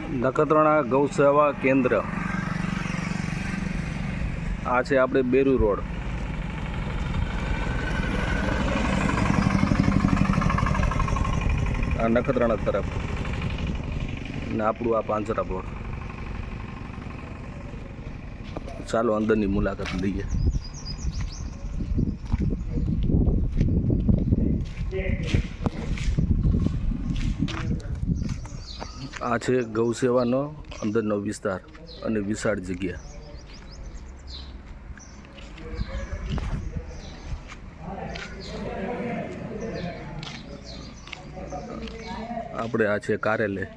નખત્રાણા ગૌસેવા કેન્દ્ર આ છે આપણે બેરુ રોડ. આ નખત્રાણા તરફ ને આપણું આ પાંજરાપોળ. ચાલો અંદરની મુલાકાત લઈએ. આ છે ગૌસેવાનો અંદરનો વિસ્તાર અને વિશાળ જગ્યા. આપણે આ છે કાર્યાલય,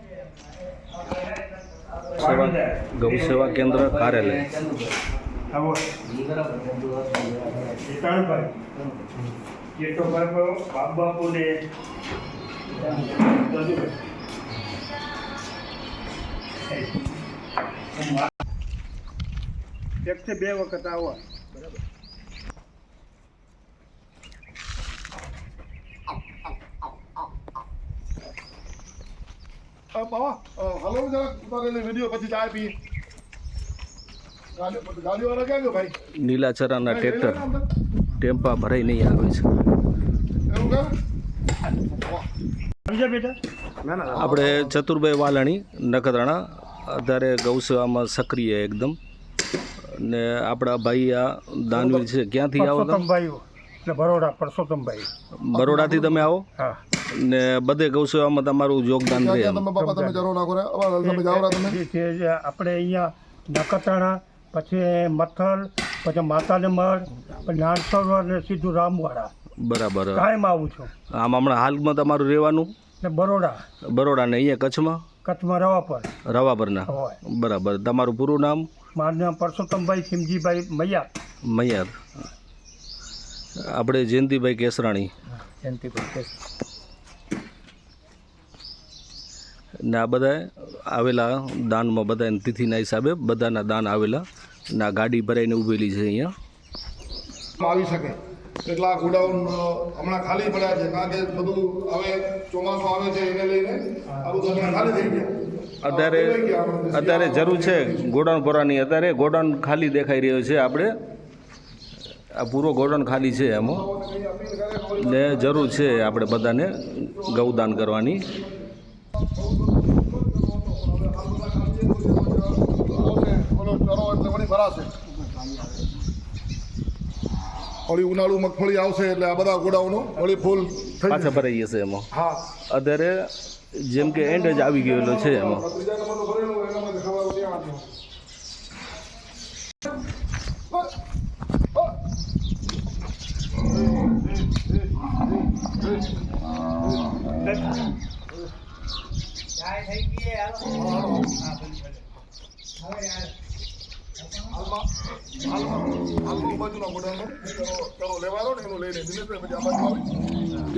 ગૌસેવા કેન્દ્ર કાર્યાલય. એકથી બે વખત આવો. હલો જરા ઉતારેલી વિડીયો પછી ચા પી. ગાડીવાળા ક્યાં ગયો ભાઈ? નીલાચરાના ટ્રેક્ટર ટેમ્પા ભરાઈ નહીં આવે છે. એવું કે આપણે ચતુરભાઈ વાલાણી નખત્રાણા અત્યારે ગૌસેવામાં સક્રિય એકદમ. ને આપણા ભાઈ આ દાનવીર છે. ક્યાંથી આવો તમે? એટલે બરોડા. પરસોત્તમભાઈ બરોડાથી તમે આવો હા. ને બધે ગૌસેવામાં તમારું યોગદાન રહે. તમે બાપા તમે જરો નાખો રે તમે જાવ તમે આપણે અહીંયા નખત્રાણા, પછી મથલ, પછી માતાને મઢ, પછી નાનસરોવર ને સીધું રામવાડા બરાબર. કાયમ આવું છું. આમ હમણાં હાલમાં તમારું રહેવાનું ને બરોડા બરોડા ને અહીંયા કચ્છમાં રવા પર રવાપરના. હોય. બરાબર. તમારું પૂરું નામ? મારું નામ પરસોત્તમભાઈ ખીમજીભાઈ મૈયાર. મૈયાર. આપણે જયંતિભાઈ કેસરાણી. ને આ બધા આવેલા દાનમાં, બધા તિથિના હિસાબે બધાના દાન આવેલા ને આ ગાડી ભરાઈને ઊભેલી છે અહીંયા. આવી શકે એટલા ગોડાઉન હમણાં ખાલી પડ્યા છે, કારણ કે બધું હવે ચોમાસું આવે છે એને લઈને આ બધું ખાલી થઈ ગયા. અત્યારે જરૂર છે ગોડાઉન ભરવાની. અત્યારે ગોડાઉન ખાલી દેખાઈ રહ્યો છે. આપણે આ પૂરો ગોડાઉન ખાલી છે એમાં, ને જરૂર છે આપણે બધાને ગૌદાન કરવાની. વળી ઉનાળુ મગફળી આવશે એટલે આ બધા ગોડાઉનો વળી ફૂલ પાછા ભરાઈ જશે એમાં. હા, અત્યારે જેમ કે એન્ડ જ આવી ગયેલો છે એમાં. બાજુના ગોડાઉન લેવાનો ને એનું લઈને દિનેશભાઈ પછી આ બાજુ આવી